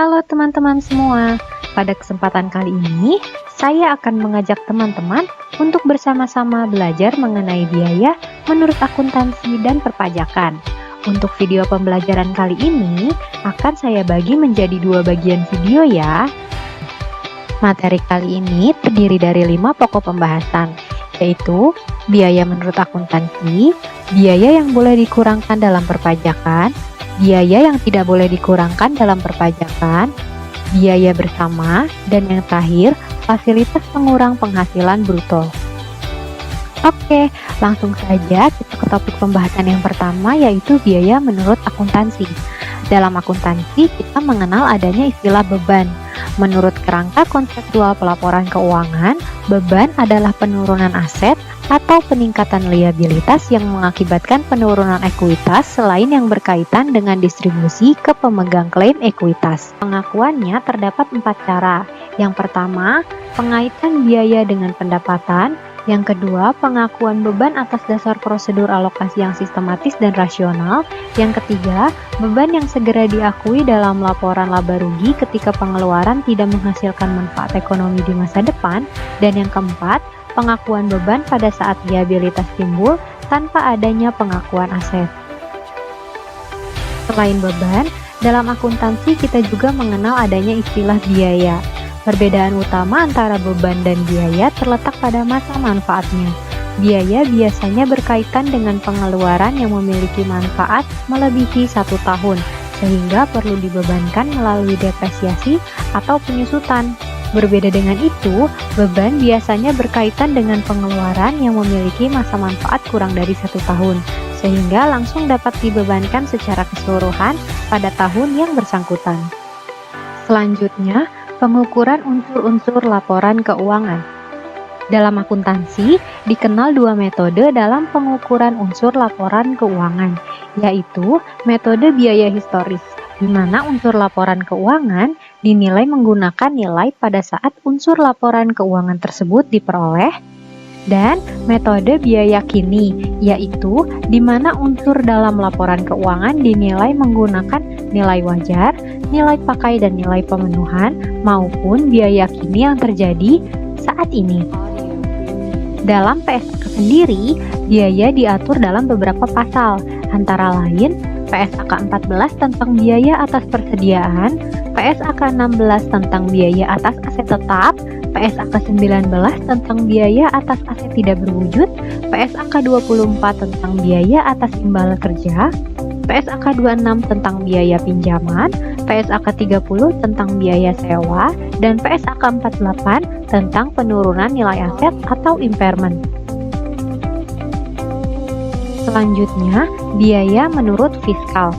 Halo teman-teman semua, pada kesempatan kali ini saya akan mengajak teman-teman untuk bersama-sama belajar mengenai biaya menurut akuntansi dan perpajakan. Untuk video pembelajaran kali ini akan saya bagi menjadi dua bagian video ya. Materi kali ini terdiri dari 5 pokok pembahasan, yaitu biaya menurut akuntansi, biaya yang boleh dikurangkan dalam perpajakan, biaya yang tidak boleh dikurangkan dalam perpajakan, biaya bersama, dan yang terakhir, fasilitas pengurang penghasilan bruto. Oke, langsung saja kita ke topik pembahasan yang pertama, yaitu biaya menurut akuntansi. Dalam akuntansi, kita mengenal adanya istilah beban. Menurut kerangka konseptual pelaporan keuangan, beban adalah penurunan aset atau peningkatan liabilitas yang mengakibatkan penurunan ekuitas selain yang berkaitan dengan distribusi ke pemegang klaim ekuitas. Pengakuannya terdapat 4 cara. Yang pertama, pengaitan biaya dengan pendapatan. Yang kedua, pengakuan beban atas dasar prosedur alokasi yang sistematis dan rasional. Yang ketiga, beban yang segera diakui dalam laporan laba rugi ketika pengeluaran tidak menghasilkan manfaat ekonomi di masa depan. Dan yang keempat, pengakuan beban pada saat liabilitas timbul tanpa adanya pengakuan aset. Selain beban, dalam akuntansi kita juga mengenal adanya istilah biaya. Perbedaan utama antara beban dan biaya terletak pada masa manfaatnya. Biaya biasanya berkaitan dengan pengeluaran yang memiliki manfaat melebihi 1 tahun, sehingga perlu dibebankan melalui depresiasi atau penyusutan. Berbeda dengan itu, beban biasanya berkaitan dengan pengeluaran yang memiliki masa manfaat kurang dari 1 tahun, sehingga langsung dapat dibebankan secara keseluruhan pada tahun yang bersangkutan. Selanjutnya, pengukuran unsur-unsur laporan keuangan. Dalam akuntansi, dikenal 2 metode dalam pengukuran unsur laporan keuangan, yaitu metode biaya historis, di mana unsur laporan keuangan dinilai menggunakan nilai pada saat unsur laporan keuangan tersebut diperoleh, dan metode biaya kini, yaitu di mana unsur dalam laporan keuangan dinilai menggunakan nilai wajar, nilai pakai dan nilai pemenuhan, maupun biaya kini yang terjadi saat ini. Dalam PSAK sendiri, biaya diatur dalam beberapa pasal, antara lain PSAK 14 tentang biaya atas persediaan, PSAK 16 tentang biaya atas aset tetap, PSAK 19 tentang biaya atas aset tidak berwujud, PSAK 24 tentang biaya atas imbal kerja, PSAK 26 tentang biaya pinjaman, PSAK 30 tentang biaya sewa, dan PSAK 48 tentang penurunan nilai aset atau impairment. Selanjutnya, biaya menurut fiskal.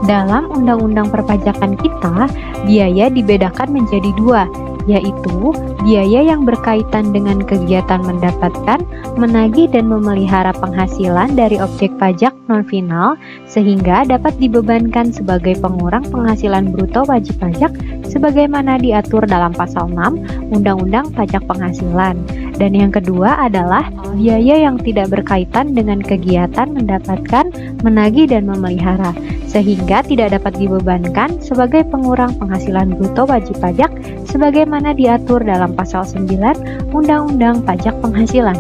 Dalam undang-undang perpajakan kita, biaya dibedakan menjadi 2, yaitu biaya yang berkaitan dengan kegiatan mendapatkan, menagih dan memelihara penghasilan dari objek pajak non-final sehingga dapat dibebankan sebagai pengurang penghasilan bruto wajib pajak sebagaimana diatur dalam pasal 6 Undang-Undang Pajak Penghasilan. Dan yang kedua adalah biaya yang tidak berkaitan dengan kegiatan mendapatkan, menagih dan memelihara sehingga tidak dapat dibebankan sebagai pengurang penghasilan bruto wajib pajak sebagaimana diatur dalam pasal 9 Undang-Undang Pajak Penghasilan.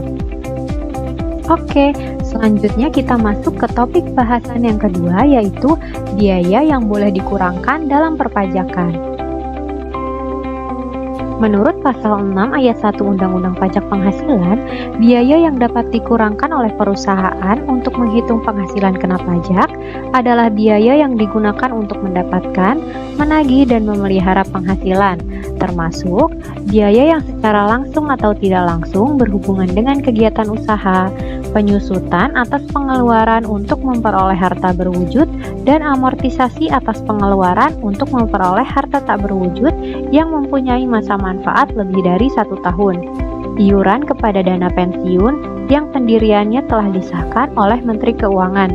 Oke, selanjutnya kita masuk ke topik bahasan yang kedua, yaitu biaya yang boleh dikurangkan dalam perpajakan. Menurut pasal 6 ayat 1 Undang-Undang Pajak Penghasilan, biaya yang dapat dikurangkan oleh perusahaan untuk menghitung penghasilan kena pajak adalah biaya yang digunakan untuk mendapatkan, menagih dan memelihara penghasilan, termasuk biaya yang secara langsung atau tidak langsung berhubungan dengan kegiatan usaha, penyusutan atas pengeluaran untuk memperoleh harta berwujud, dan amortisasi atas pengeluaran untuk memperoleh harta tak berwujud yang mempunyai masa manfaat lebih dari 1 tahun, iuran kepada dana pensiun yang pendiriannya telah disahkan oleh Menteri Keuangan,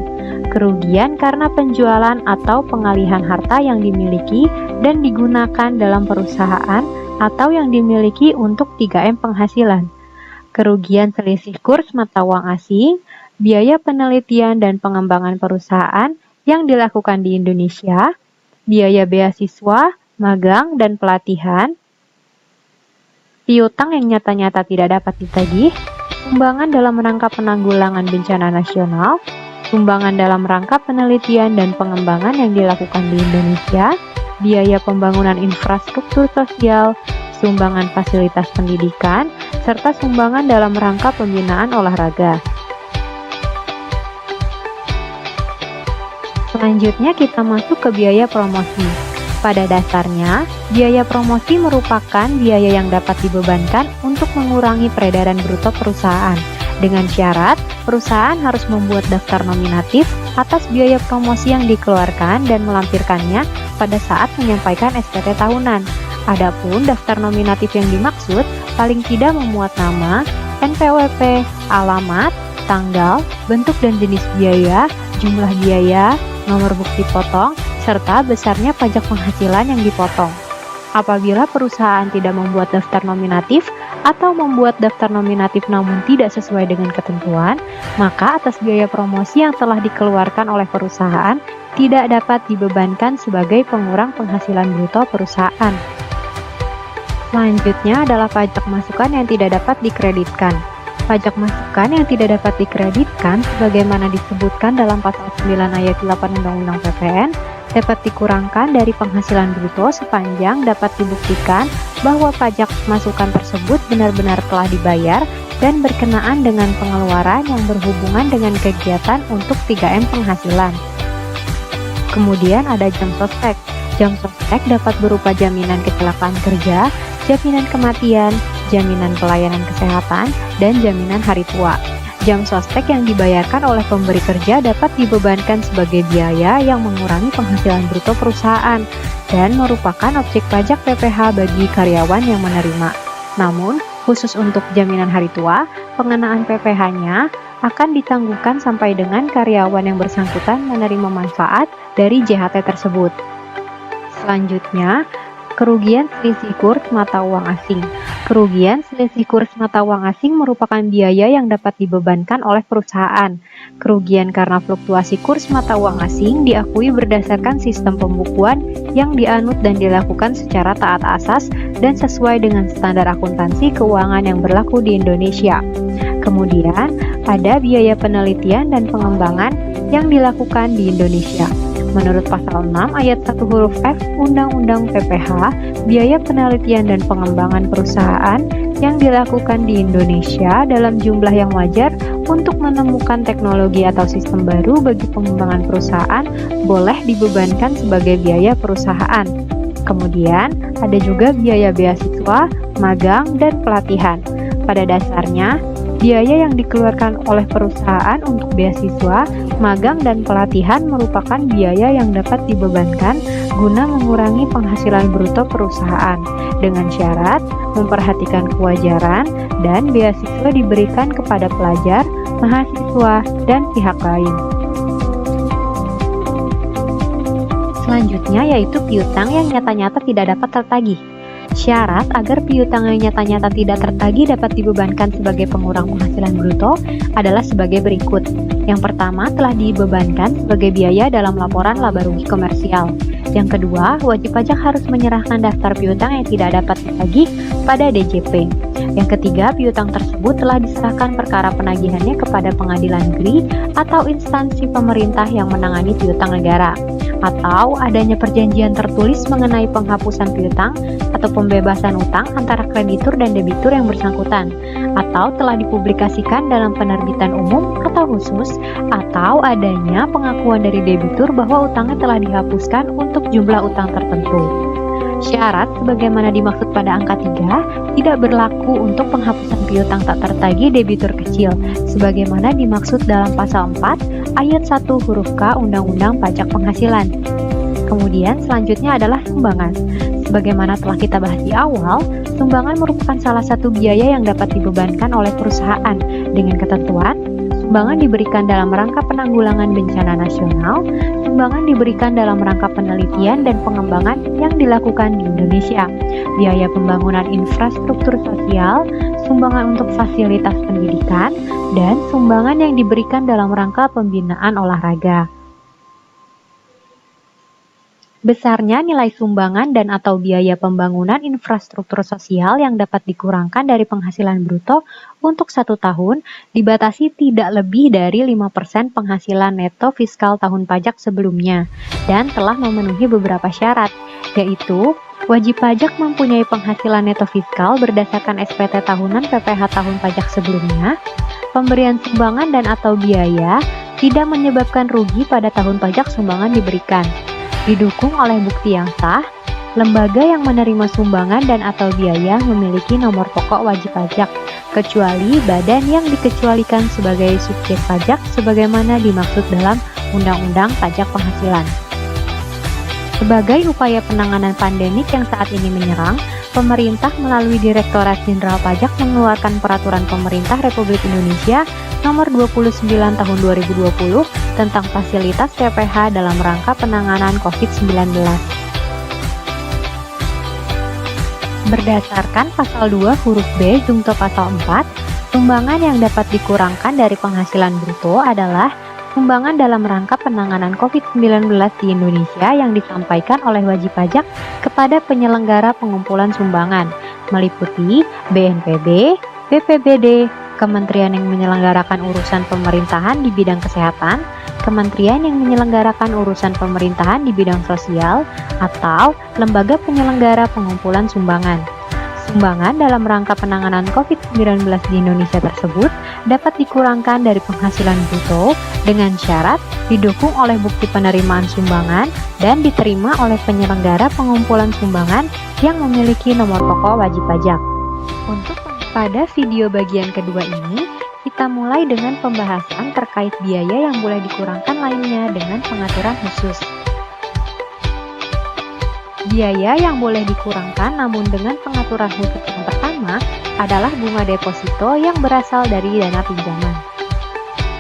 kerugian karena penjualan atau pengalihan harta yang dimiliki dan digunakan dalam perusahaan atau yang dimiliki untuk 3M penghasilan, kerugian selisih kurs mata uang asing, biaya penelitian dan pengembangan perusahaan yang dilakukan di Indonesia, biaya beasiswa, magang, dan pelatihan, piutang yang nyata-nyata tidak dapat ditagih, sumbangan dalam rangka penanggulangan bencana nasional, sumbangan dalam rangka penelitian dan pengembangan yang dilakukan di Indonesia, biaya pembangunan infrastruktur sosial, sumbangan fasilitas pendidikan, serta sumbangan dalam rangka pembinaan olahraga. Selanjutnya kita masuk ke biaya promosi. Pada dasarnya, biaya promosi merupakan biaya yang dapat dibebankan untuk mengurangi peredaran bruto perusahaan. Dengan syarat, perusahaan harus membuat daftar nominatif atas biaya promosi yang dikeluarkan dan melampirkannya pada saat menyampaikan SPT tahunan. Adapun daftar nominatif yang dimaksud paling tidak memuat nama, NPWP, alamat, tanggal, bentuk dan jenis biaya, jumlah biaya, nomor bukti potong, serta besarnya pajak penghasilan yang dipotong. Apabila perusahaan tidak membuat daftar nominatif atau membuat daftar nominatif namun tidak sesuai dengan ketentuan, maka atas biaya promosi yang telah dikeluarkan oleh perusahaan tidak dapat dibebankan sebagai pengurang penghasilan bruto perusahaan. Selanjutnya adalah pajak masukan yang tidak dapat dikreditkan. Pajak masukan yang tidak dapat dikreditkan sebagaimana disebutkan dalam pasal 9 ayat 8 Undang-Undang PPN dapat dikurangkan dari penghasilan bruto sepanjang dapat dibuktikan bahwa pajak masukan tersebut benar-benar telah dibayar dan berkenaan dengan pengeluaran yang berhubungan dengan kegiatan untuk 3M penghasilan. Kemudian ada jam sostek. Jam sostek dapat berupa jaminan kecelakaan kerja, jaminan kematian, jaminan pelayanan kesehatan, dan jaminan hari tua. Jam sostek yang dibayarkan oleh pemberi kerja dapat dibebankan sebagai biaya yang mengurangi penghasilan bruto perusahaan dan merupakan objek pajak PPh bagi karyawan yang menerima. Namun, khusus untuk jaminan hari tua, pengenaan PPh-nya akan ditangguhkan sampai dengan karyawan yang bersangkutan menerima manfaat dari JHT tersebut. Selanjutnya, kerugian selisih kurs mata uang asing. Kerugian selisih kurs mata uang asing merupakan biaya yang dapat dibebankan oleh perusahaan. Kerugian karena fluktuasi kurs mata uang asing diakui berdasarkan sistem pembukuan yang dianut dan dilakukan secara taat asas dan sesuai dengan standar akuntansi keuangan yang berlaku di Indonesia. Kemudian, ada biaya penelitian dan pengembangan yang dilakukan di Indonesia. Menurut pasal 6 ayat 1 huruf F Undang-Undang PPh, biaya penelitian dan pengembangan perusahaan yang dilakukan di Indonesia dalam jumlah yang wajar untuk menemukan teknologi atau sistem baru bagi pengembangan perusahaan boleh dibebankan sebagai biaya perusahaan. Kemudian, ada juga biaya beasiswa, magang, dan pelatihan. Pada dasarnya, biaya yang dikeluarkan oleh perusahaan untuk beasiswa, magang, dan pelatihan merupakan biaya yang dapat dibebankan guna mengurangi penghasilan bruto perusahaan dengan syarat memperhatikan kewajaran dan beasiswa diberikan kepada pelajar, mahasiswa, dan pihak lain. Selanjutnya yaitu piutang yang nyata-nyata tidak dapat tertagih. Syarat agar piutang yang nyata-nyata tidak tertagih dapat dibebankan sebagai pengurang penghasilan bruto adalah sebagai berikut. Yang pertama, telah dibebankan sebagai biaya dalam laporan laba rugi komersial. Yang kedua, wajib pajak harus menyerahkan daftar piutang yang tidak dapat ditagih pada DJP. Yang ketiga, piutang tersebut telah diserahkan perkara penagihannya kepada pengadilan negeri atau instansi pemerintah yang menangani piutang negara, atau adanya perjanjian tertulis mengenai penghapusan piutang atau pembebasan utang antara kreditur dan debitur yang bersangkutan, atau telah dipublikasikan dalam penerbitan umum atau khusus, atau adanya pengakuan dari debitur bahwa utangnya telah dihapuskan untuk jumlah utang tertentu. Syarat sebagaimana dimaksud pada angka 3 tidak berlaku untuk penghapusan piutang tak tertagih debitur kecil sebagaimana dimaksud dalam pasal 4 ayat 1 huruf K Undang-Undang Pajak Penghasilan. Kemudian selanjutnya adalah sumbangan. Sebagaimana telah kita bahas di awal, sumbangan merupakan salah satu biaya yang dapat dibebankan oleh perusahaan dengan ketentuan sumbangan diberikan dalam rangka penanggulangan bencana nasional, sumbangan diberikan dalam rangka penelitian dan pengembangan yang dilakukan di Indonesia, biaya pembangunan infrastruktur sosial, sumbangan untuk fasilitas pendidikan, dan sumbangan yang diberikan dalam rangka pembinaan olahraga. Besarnya nilai sumbangan dan atau biaya pembangunan infrastruktur sosial yang dapat dikurangkan dari penghasilan bruto untuk 1 tahun dibatasi tidak lebih dari 5% penghasilan neto fiskal tahun pajak sebelumnya dan telah memenuhi beberapa syarat, yaitu wajib pajak mempunyai penghasilan neto fiskal berdasarkan SPT tahunan PPh tahun pajak sebelumnya, pemberian sumbangan dan atau biaya tidak menyebabkan rugi pada tahun pajak sumbangan diberikan, didukung oleh bukti yang sah, lembaga yang menerima sumbangan dan atau biaya memiliki nomor pokok wajib pajak, kecuali badan yang dikecualikan sebagai subjek pajak sebagaimana dimaksud dalam Undang-Undang Pajak Penghasilan. Sebagai upaya penanganan pandemik yang saat ini menyerang, pemerintah melalui Direktorat Jenderal Pajak mengeluarkan Peraturan Pemerintah Republik Indonesia Nomor 29 Tahun 2020 tentang fasilitas PPh dalam rangka penanganan COVID-19. Berdasarkan Pasal 2 huruf B Jungto Pasal 4, sumbangan yang dapat dikurangkan dari penghasilan bruto adalah sumbangan dalam rangka penanganan COVID-19 di Indonesia yang disampaikan oleh wajib pajak kepada penyelenggara pengumpulan sumbangan, meliputi BNPB, BPBD, Kementerian yang menyelenggarakan urusan pemerintahan di bidang kesehatan, Kementerian yang menyelenggarakan urusan pemerintahan di bidang sosial, atau lembaga penyelenggara pengumpulan sumbangan. Sumbangan dalam rangka penanganan COVID-19 di Indonesia tersebut dapat dikurangkan dari penghasilan bruto dengan syarat didukung oleh bukti penerimaan sumbangan dan diterima oleh penyelenggara pengumpulan sumbangan yang memiliki nomor pokok wajib pajak. Untuk pada video bagian kedua ini, kita mulai dengan pembahasan terkait biaya yang boleh dikurangkan lainnya dengan pengaturan khusus. Biaya yang boleh dikurangkan namun dengan pengaturan khusus yang pertama adalah bunga deposito yang berasal dari dana pinjaman.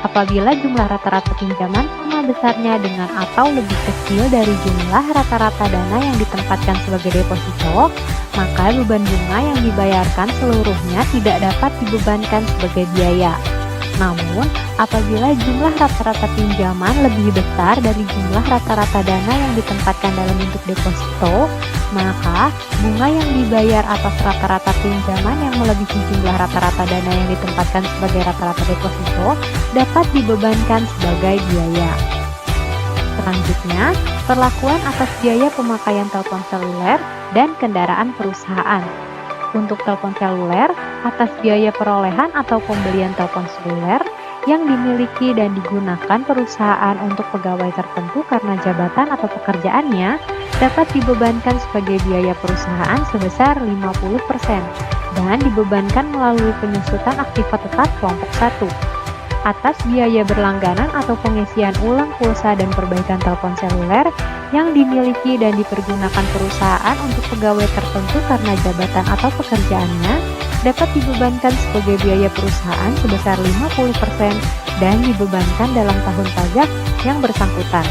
Apabila jumlah rata-rata pinjaman sama besarnya dengan atau lebih kecil dari jumlah rata-rata dana yang ditempatkan sebagai deposito, maka beban bunga yang dibayarkan seluruhnya tidak dapat dibebankan sebagai biaya. Namun, apabila jumlah rata-rata pinjaman lebih besar dari jumlah rata-rata dana yang ditempatkan dalam bentuk deposito, maka bunga yang dibayar atas rata-rata pinjaman yang melebihi jumlah rata-rata dana yang ditempatkan sebagai rata-rata deposito dapat dibebankan sebagai biaya. Selanjutnya, perlakuan atas biaya pemakaian telepon seluler dan kendaraan perusahaan. Untuk telepon seluler, atas biaya perolehan atau pembelian telepon seluler yang dimiliki dan digunakan perusahaan untuk pegawai tertentu karena jabatan atau pekerjaannya dapat dibebankan sebagai biaya perusahaan sebesar 50% dan dibebankan melalui penyusutan aktiva tetap kelompok 1. Atas biaya berlangganan atau pengisian ulang pulsa dan perbaikan telepon seluler yang dimiliki dan dipergunakan perusahaan untuk pegawai tertentu karena jabatan atau pekerjaannya dapat dibebankan sebagai biaya perusahaan sebesar 50% dan dibebankan dalam tahun pajak yang bersangkutan.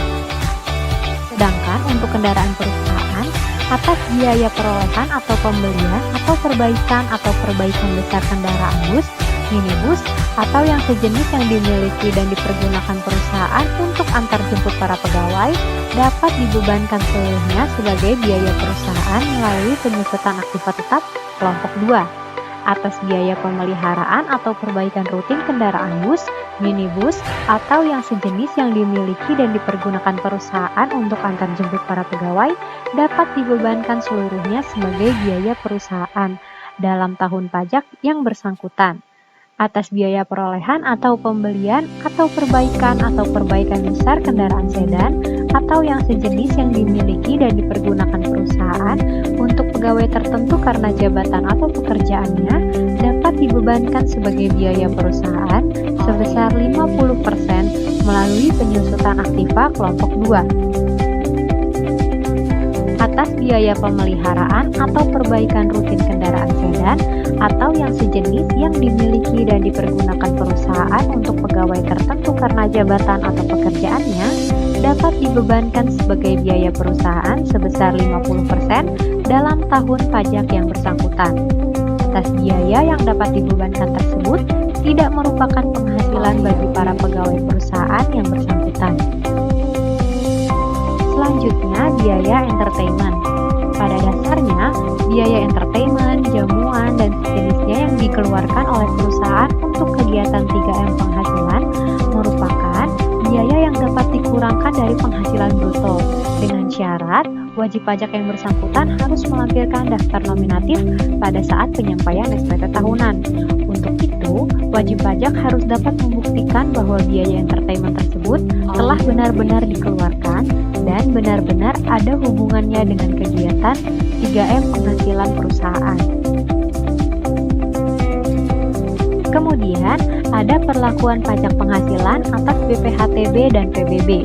Sedangkan untuk kendaraan perusahaan, atas biaya perolehan atau pembelian atau perbaikan besar kendaraan bus, minibus, atau yang sejenis yang dimiliki dan dipergunakan perusahaan untuk antar jemput para pegawai dapat dibebankan seluruhnya sebagai biaya perusahaan melalui penyusutan aktiva tetap kelompok 2. Atas biaya pemeliharaan atau perbaikan rutin kendaraan bus, minibus, atau yang sejenis yang dimiliki dan dipergunakan perusahaan untuk antar jemput para pegawai dapat dibebankan seluruhnya sebagai biaya perusahaan dalam tahun pajak yang bersangkutan. Atas biaya perolehan atau pembelian atau perbaikan besar kendaraan sedan atau yang sejenis yang dimiliki dan dipergunakan perusahaan untuk pegawai tertentu karena jabatan atau pekerjaannya dapat dibebankan sebagai biaya perusahaan sebesar 50% melalui penyusutan aktiva kelompok 2. Atas biaya pemeliharaan atau perbaikan rutin kendaraan sedan atau yang sejenis yang dimiliki dan dipergunakan perusahaan untuk pegawai tertentu karena jabatan atau pekerjaannya dapat dibebankan sebagai biaya perusahaan sebesar 50% dalam tahun pajak yang bersangkutan. Atas biaya yang dapat dibebankan tersebut tidak merupakan penghasilan bagi para pegawai perusahaan yang bersangkutan. Selanjutnya, biaya entertainment. Pada dasarnya, biaya entertainment, jamuan, dan sejenisnya yang dikeluarkan oleh perusahaan untuk kegiatan 3M penghasilan merupakan biaya yang dapat dikurangkan dari penghasilan bruto, dengan syarat wajib pajak yang bersangkutan harus melampirkan daftar nominatif pada saat penyampaian SPT tahunan. Untuk itu, wajib pajak harus dapat membuktikan bahwa biaya entertainment tersebut telah benar-benar dikeluarkan dan benar-benar ada hubungannya dengan kegiatan 3M penghasilan perusahaan. Kemudian, ada perlakuan pajak penghasilan atas BPHTB dan PBB.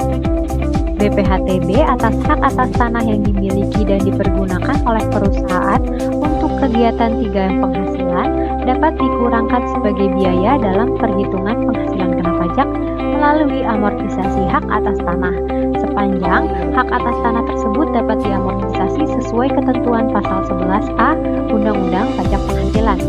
BPHTB atas hak atas tanah yang dimiliki dan dipergunakan oleh perusahaan untuk kegiatan 3M penghasilan dapat dikurangkan sebagai biaya dalam perhitungan penghasilan kena pajak melalui amortisasi hak atas tanah, sepanjang hak atas tanah tersebut dapat diamortisasi sesuai ketentuan pasal 11A Undang-Undang Pajak Penghasilan.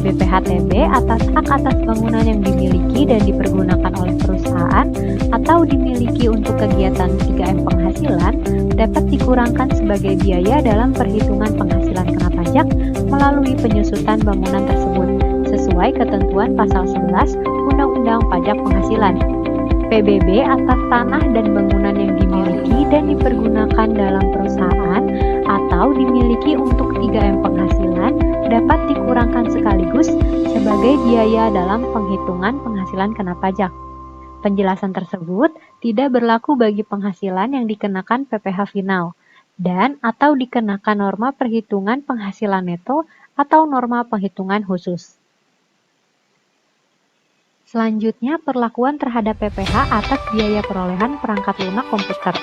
BPHTB atas hak atas bangunan yang dimiliki dan dipergunakan oleh perusahaan atau dimiliki untuk kegiatan 3M penghasilan dapat dikurangkan sebagai biaya dalam perhitungan penghasilan kena pajak melalui penyusutan bangunan tersebut sesuai ketentuan pasal 11 Undang-Undang Pajak Penghasilan. PBB atas tanah dan bangunan yang dimiliki dan dipergunakan dalam perusahaan atau dimiliki untuk 3M penghasilan dapat dikurangkan sekaligus sebagai biaya dalam penghitungan penghasilan kena pajak. Penjelasan tersebut tidak berlaku bagi penghasilan yang dikenakan PPh final dan atau dikenakan norma perhitungan penghasilan neto atau norma penghitungan khusus. Selanjutnya, perlakuan terhadap PPh atas biaya perolehan perangkat lunak komputer.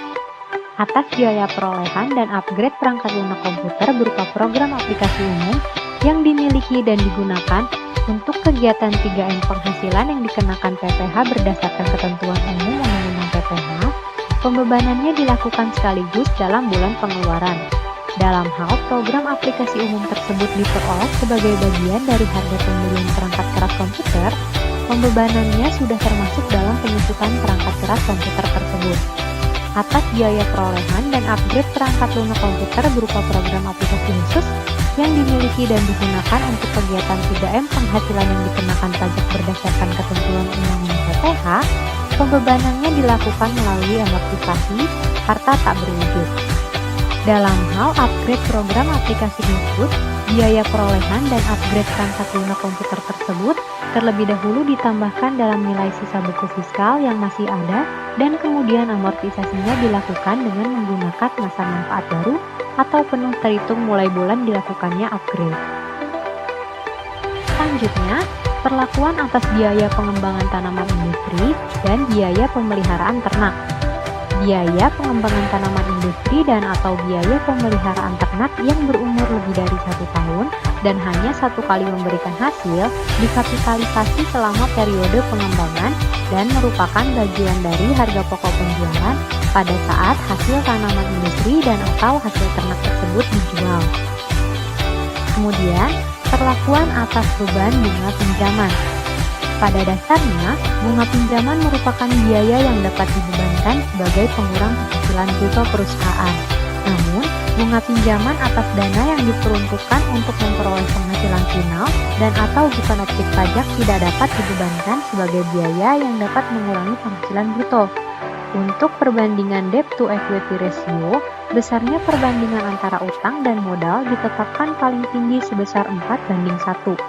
Atas biaya perolehan dan upgrade perangkat lunak komputer berupa program aplikasi umum yang dimiliki dan digunakan untuk kegiatan 3M penghasilan yang dikenakan PPh berdasarkan ketentuan umum Undang-Undang PPh, pembebanannya dilakukan sekaligus dalam bulan pengeluaran. Dalam hal program aplikasi umum tersebut diperoleh sebagai bagian dari harga pembelian perangkat keras komputer, pembebanannya sudah termasuk dalam penyusutan perangkat keras komputer tersebut. Atas biaya perolehan dan upgrade perangkat lunak komputer berupa program aplikasi khusus yang dimiliki dan digunakan untuk kegiatan 3M penghasilan yang dikenakan pajak berdasarkan ketentuan Undang-Undang PPh, pembebanannya dilakukan melalui amortisasi harta tak berwujud. Dalam hal upgrade program aplikasi khusus, biaya perolehan dan upgrade perangkat lunak komputer tersebut terlebih dahulu ditambahkan dalam nilai sisa buku fiskal yang masih ada dan kemudian amortisasinya dilakukan dengan menggunakan masa manfaat baru atau penuh terhitung mulai bulan dilakukannya upgrade. Selanjutnya, perlakuan atas biaya pengembangan tanaman industri dan biaya pemeliharaan ternak. Biaya pengembangan tanaman industri dan atau biaya pemeliharaan ternak yang berumur lebih dari 1 tahun dan hanya 1 kali memberikan hasil dikapitalisasi selama periode pengembangan dan merupakan bagian dari harga pokok penjualan pada saat hasil tanaman industri dan atau hasil ternak tersebut dijual. Kemudian, perlakuan atas beban bunga pinjaman. Pada dasarnya, bunga pinjaman merupakan biaya yang dapat dibebankan sebagai pengurang penghasilan bruto perusahaan. Namun, bunga pinjaman atas dana yang diperuntukkan untuk memperoleh penghasilan final dan atau bukan objek pajak tidak dapat dibebankan sebagai biaya yang dapat mengurangi penghasilan bruto. Untuk perbandingan debt to equity ratio, besarnya perbandingan antara utang dan modal ditetapkan paling tinggi sebesar 4:1.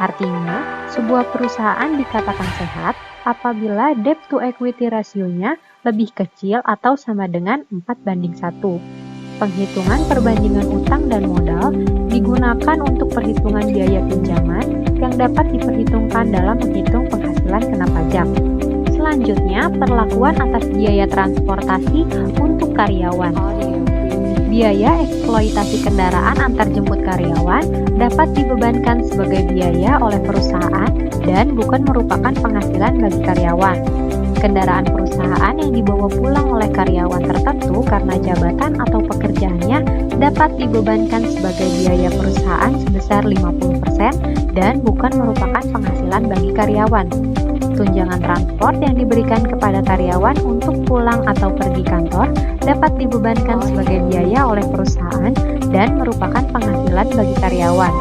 Artinya, sebuah perusahaan dikatakan sehat apabila debt to equity rasionya lebih kecil atau sama dengan 4:1. Penghitungan perbandingan utang dan modal digunakan untuk perhitungan biaya pinjaman yang dapat diperhitungkan dalam menghitung penghasilan kena pajak. Selanjutnya, perlakuan atas biaya transportasi untuk karyawan. Biaya eksploitasi kendaraan antarjemput karyawan dapat dibebankan sebagai biaya oleh perusahaan dan bukan merupakan penghasilan bagi karyawan. Kendaraan perusahaan yang dibawa pulang oleh karyawan tertentu karena jabatan atau pekerjaannya dapat dibebankan sebagai biaya perusahaan sebesar 50% dan bukan merupakan penghasilan bagi karyawan. Tunjangan transport yang diberikan kepada karyawan untuk pulang atau pergi kantor dapat dibebankan sebagai biaya oleh perusahaan dan merupakan penghasilan bagi karyawan.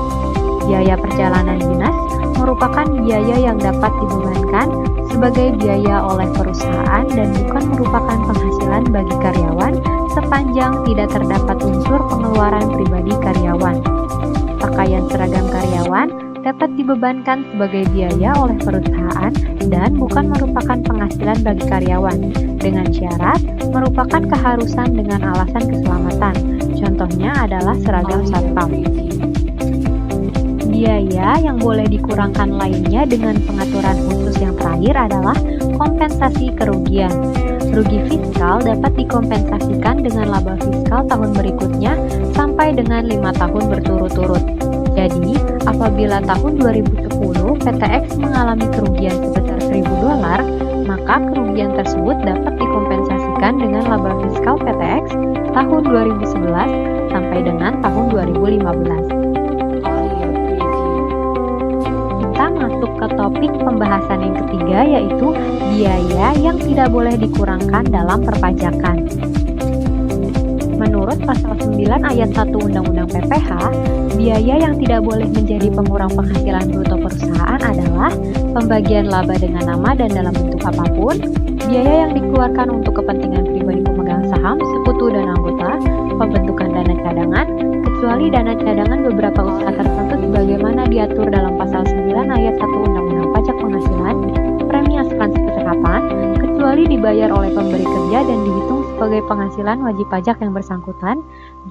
Biaya perjalanan dinas merupakan biaya yang dapat dibebankan sebagai biaya oleh perusahaan dan bukan merupakan penghasilan bagi karyawan sepanjang tidak terdapat unsur pengeluaran pribadi karyawan. Pakaian seragam karyawan dapat dibebankan sebagai biaya oleh perusahaan dan bukan merupakan penghasilan bagi karyawan, dengan syarat merupakan keharusan dengan alasan keselamatan. Contohnya adalah seragam satpam. Biaya yang boleh dikurangkan lainnya dengan pengaturan khusus yang terakhir adalah kompensasi kerugian. Rugi fiskal dapat dikompensasikan dengan laba fiskal tahun berikutnya sampai dengan 5 tahun berturut-turut. Jadi, apabila tahun 2010 PTX mengalami kerugian sebesar $1.000, maka kerugian tersebut dapat dikompensasikan dengan laba fiskal PTX tahun 2011 sampai dengan tahun 2015. Kita masuk ke topik pembahasan yang ketiga, yaitu biaya yang tidak boleh dikurangkan dalam perpajakan. Menurut pasal 9 ayat 1 Undang-Undang PPH, biaya yang tidak boleh menjadi pengurang penghasilan bruto perusahaan adalah pembagian laba dengan nama dan dalam bentuk apapun, biaya yang dikeluarkan untuk kepentingan pribadi pemegang saham, sekutu dan anggota, pembentukan dana cadangan, kecuali dana cadangan beberapa usaha tertentu sebagaimana diatur dalam pasal 9 ayat 1 Undang-Undang Pajak Penghasilan, premi asuransi kesehatan, kecuali dibayar oleh pemberi kerja dan dihitung sebagai penghasilan wajib pajak yang bersangkutan,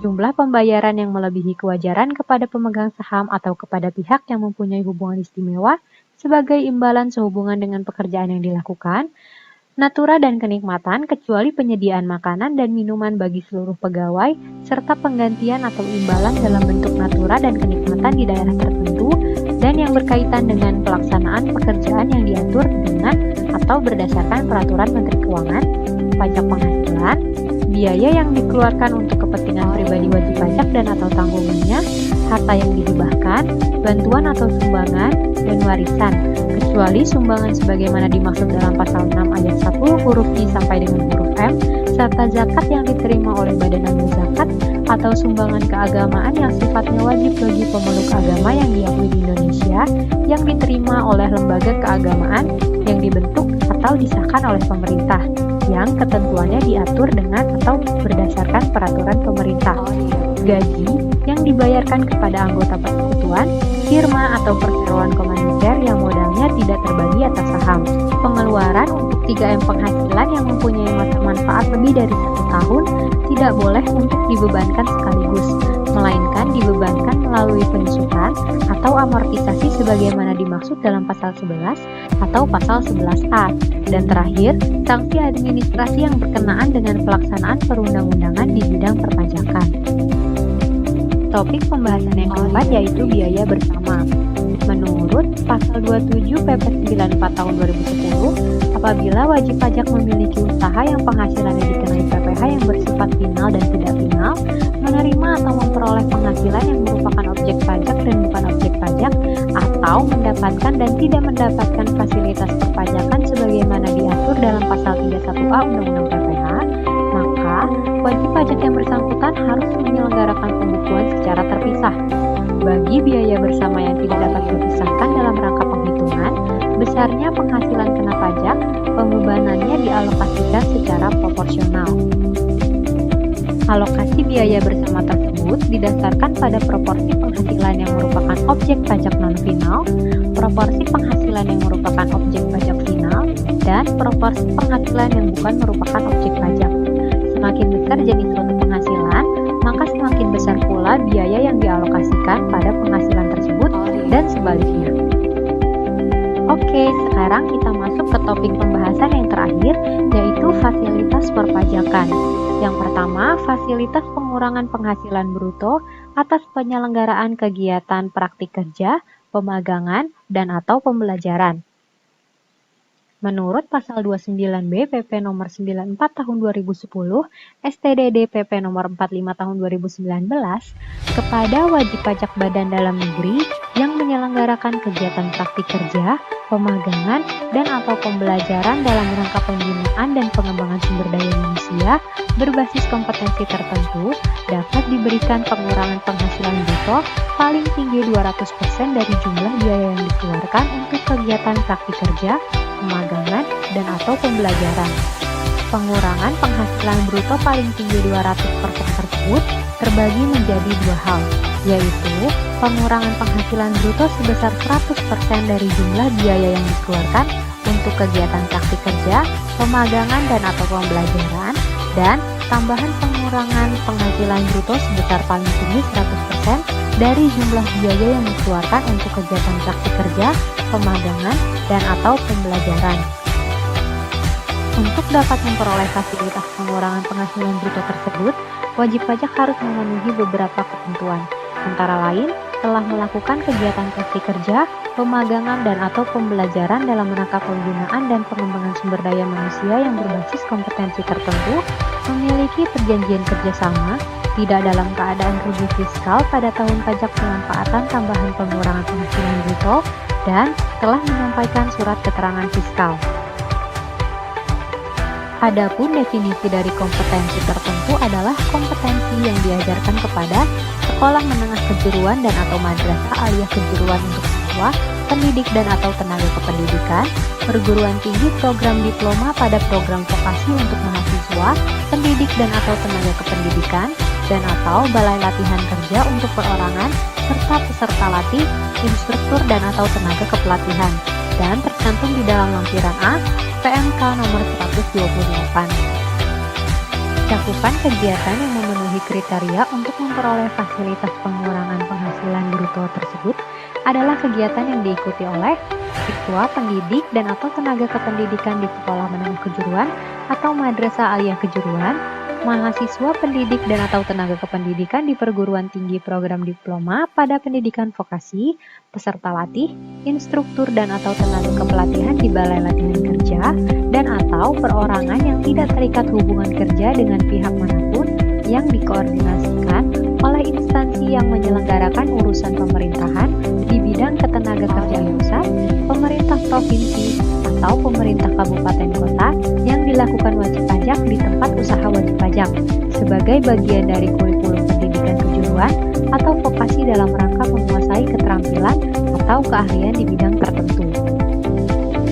jumlah pembayaran yang melebihi kewajaran kepada pemegang saham atau kepada pihak yang mempunyai hubungan istimewa sebagai imbalan sehubungan dengan pekerjaan yang dilakukan, natura dan kenikmatan kecuali penyediaan makanan dan minuman bagi seluruh pegawai, serta penggantian atau imbalan dalam bentuk natura dan kenikmatan di daerah tertentu, dan yang berkaitan dengan pelaksanaan pekerjaan yang diatur dengan atau berdasarkan peraturan Menteri Keuangan, pajak penghasilan, biaya yang dikeluarkan untuk kepentingan pribadi wajib pajak dan atau tanggungannya, harta yang dihibahkan, bantuan atau sumbangan, dan warisan, kecuali sumbangan sebagaimana dimaksud dalam pasal 6 ayat 1 huruf I sampai dengan huruf M, serta zakat yang diterima oleh badan amil zakat atau sumbangan keagamaan yang sifatnya wajib bagi pemeluk agama yang diakui di Indonesia yang diterima oleh lembaga keagamaan yang dibentuk atau disahkan oleh pemerintah yang ketentuannya diatur dengan atau berdasarkan peraturan pemerintah. Gaji yang dibayarkan kepada anggota persekutuan, firma atau perseroan komaniter yang modalnya tidak terbagi atas saham. Pengeluaran untuk 3M penghasilan yang mempunyai masa manfaat lebih dari 1 tahun tidak boleh untuk dibebankan sekaligus, melainkan dibebankan melalui penyusutan atau amortisasi sebagaimana dimaksud dalam pasal 11 atau pasal 11A. Dan terakhir, sanksi administrasi yang berkenaan dengan pelaksanaan perundang-undangan di bidang perpajakan. Topik pembahasan yang keempat yaitu biaya bersama. Menurut pasal 27 PP 94 tahun 2010, apabila wajib pajak memiliki usaha yang penghasilannya dikenai PPh yang bersifat final dan tidak final, menerima atau memperoleh penghasilan yang merupakan objek pajak dan bukan objek pajak, atau mendapatkan dan tidak mendapatkan fasilitas perpajakan sebagaimana diatur dalam pasal 31A Undang-Undang PPh, maka wajib pajak yang bersangkutan harus menyelenggarakan pembukuan secara terpisah. Bagi biaya bersama yang tidak dapat dipisahkan dalam rangka penghitungan, besarnya penghasilan kena pajak, pembebanannya dialokasikan secara proporsional. Alokasi biaya bersama tersebut didasarkan pada proporsi penghasilan yang merupakan objek pajak non-final, proporsi penghasilan yang merupakan objek pajak final, dan proporsi penghasilan yang bukan merupakan objek pajak. Semakin besar jenis suatu penghasilan, maka semakin besar pula biaya yang dialokasikan pada penghasilan tersebut dan sebaliknya. Oke, sekarang kita masuk ke topik pembahasan yang terakhir, yaitu fasilitas perpajakan. Yang pertama, fasilitas pengurangan penghasilan bruto atas penyelenggaraan kegiatan praktik kerja, pemagangan, dan atau pembelajaran. Menurut pasal 29B PP nomor 94 tahun 2010, STDD PP nomor 45 tahun 2019, kepada wajib pajak badan dalam negeri yang menyelenggarakan kegiatan praktik kerja, pemagangan, dan atau pembelajaran dalam rangka pembinaan dan pengembangan sumber daya manusia berbasis kompetensi tertentu dapat diberikan pengurangan penghasilan bruto paling tinggi 200% dari jumlah biaya yang dikeluarkan untuk kegiatan praktik kerja, pemagangan, dan atau pembelajaran. Pengurangan penghasilan bruto paling tinggi 200% tersebut terbagi menjadi dua hal, yaitu pengurangan penghasilan bruto sebesar 100% dari jumlah biaya yang dikeluarkan untuk kegiatan praktik kerja, pemagangan, dan atau pembelajaran, dan tambahan pengurangan penghasilan bruto sebesar paling tinggi 100% dari jumlah biaya yang dikeluarkan untuk kegiatan praktik kerja, pemagangan, dan atau pembelajaran. Untuk dapat memperoleh fasilitas pengurangan penghasilan bruto tersebut, wajib pajak harus memenuhi beberapa ketentuan, antara lain telah melakukan kegiatan praktik kerja, pemagangan, dan atau pembelajaran dalam rangka pembinaan dan pengembangan sumber daya manusia yang berbasis kompetensi tertentu, memiliki perjanjian kerjasama, tidak dalam keadaan rugi fiskal pada tahun pajak pemanfaatan tambahan pengurangan penghasilan bruto, dan telah menyampaikan surat keterangan fiskal. Adapun definisi dari kompetensi tertentu adalah kompetensi yang diajarkan kepada sekolah menengah kejuruan dan atau madrasah alias kejuruan untuk siswa, pendidik dan atau tenaga kependidikan, perguruan tinggi program diploma pada program vokasi untuk mahasiswa, pendidik dan atau tenaga kependidikan, dan atau balai latihan kerja untuk perorangan, serta peserta latih, instruktur dan atau tenaga kepelatihan, dan tercantum di dalam lampiran A, PMK nomor 128. Cakupan kegiatan yang memenuhi kriteria untuk memperoleh fasilitas pengurangan penghasilan bruto tersebut adalah kegiatan yang diikuti oleh siswa, pendidik, dan atau tenaga kependidikan di sekolah menengah kejuruan atau madrasah aliyah kejuruan, mahasiswa, pendidik, dan atau tenaga kependidikan di perguruan tinggi program diploma pada pendidikan vokasi, peserta latih, instruktur dan atau tenaga kepelatihan di balai latihan kerja, dan atau perorangan yang tidak terikat hubungan kerja dengan pihak manapun yang dikoordinasikan oleh instansi yang menyelenggarakan urusan pemerintahan di bidang ketenaga kerjaan pusat, pemerintah provinsi, atau pemerintah kabupaten kota yang dilakukan wajib pajak di tempat usaha wajib pajak sebagai bagian dari kurikulum pendidikan kejuruan atau vokasi dalam rangka menguasai keterampilan atau keahlian di bidang tertentu.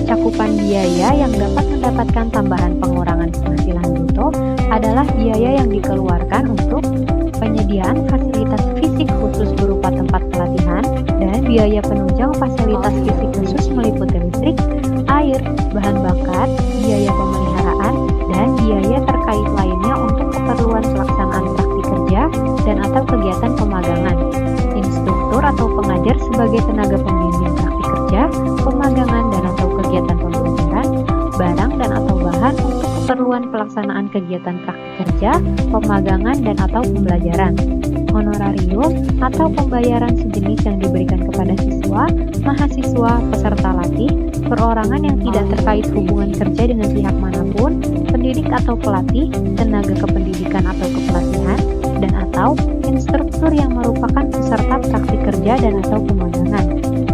Cakupan biaya yang dapat mendapatkan tambahan pengurangan penghasilan bruto adalah biaya yang dikeluarkan untuk penyediaan fasilitas fisik khusus berupa tempat pelatihan dan biaya penunjang fasilitas fisik khusus meliputi listrik, air, bahan bakar, biaya pemeliharaan, dan biaya terkait lainnya untuk keperluan pelaksanaan praktik kerja dan atau kegiatan pemagangan. Instruktur atau pengajar sebagai tenaga pembimbing praktik kerja, pemagangan dan atau kegiatan pembelajaran, barang dan atau bahan untuk keperluan pelaksanaan kegiatan praktik kerja, pemagangan dan atau pembelajaran. Honorarium atau pembayaran sejenis yang diberikan kepada siswa, mahasiswa, peserta latih, perorangan yang tidak terkait hubungan kerja dengan pihak manapun, pendidik atau pelatih, tenaga kependidikan atau kepelatihan, dan atau instruktur yang merupakan peserta praktik kerja dan atau pemagangan,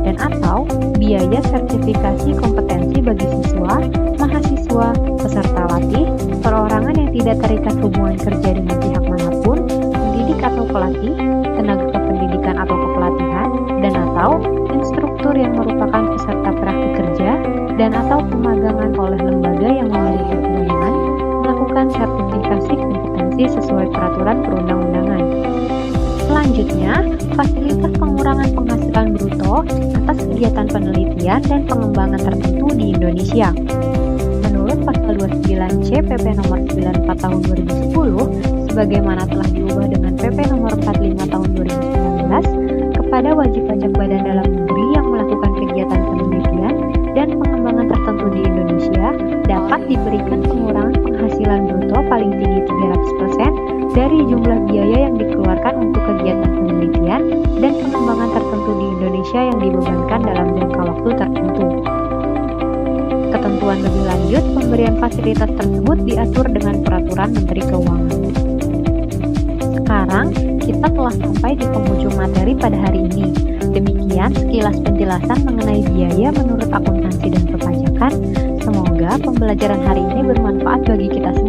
dan atau biaya sertifikasi kompetensi bagi siswa, mahasiswa, peserta latih, perorangan yang tidak terikat hubungan kerja dengan pihak manapun, pendidik atau pelatih, tenaga kependidikan atau kepelatihan, dan atau instruktur yang merupakan peserta praktik kerja dan atau pemagangan oleh lembaga yang memiliki kewenangan melakukan sertifikasi kompetensi sesuai peraturan perundang-undangan. Selanjutnya, fasilitas pengurangan penghasilan bruto atas kegiatan penelitian dan pengembangan tertentu di Indonesia. Menurut pasal 29C PP nomor 94 tahun 2010, sebagaimana telah diubah dengan PP nomor 45 tahun 2019, kepada wajib pajak badan dalam negeri yang melakukan kegiatan penelitian dan pengembangan tertentu di Indonesia dapat diberikan pengurangan penghasilan bruto paling tinggi 300% dari jumlah biaya yang dikeluarkan untuk kegiatan penelitian dan pengembangan tertentu di Indonesia yang dibebankan dalam jangka waktu tertentu. Ketentuan lebih lanjut pemberian fasilitas tersebut diatur dengan Peraturan Menteri Keuangan. Sekarang kita telah sampai di penghujung materi pada hari ini. Demikian sekilas penjelasan mengenai biaya menurut akuntansi dan perpajakan. Semoga pembelajaran hari ini bermanfaat bagi kita semua.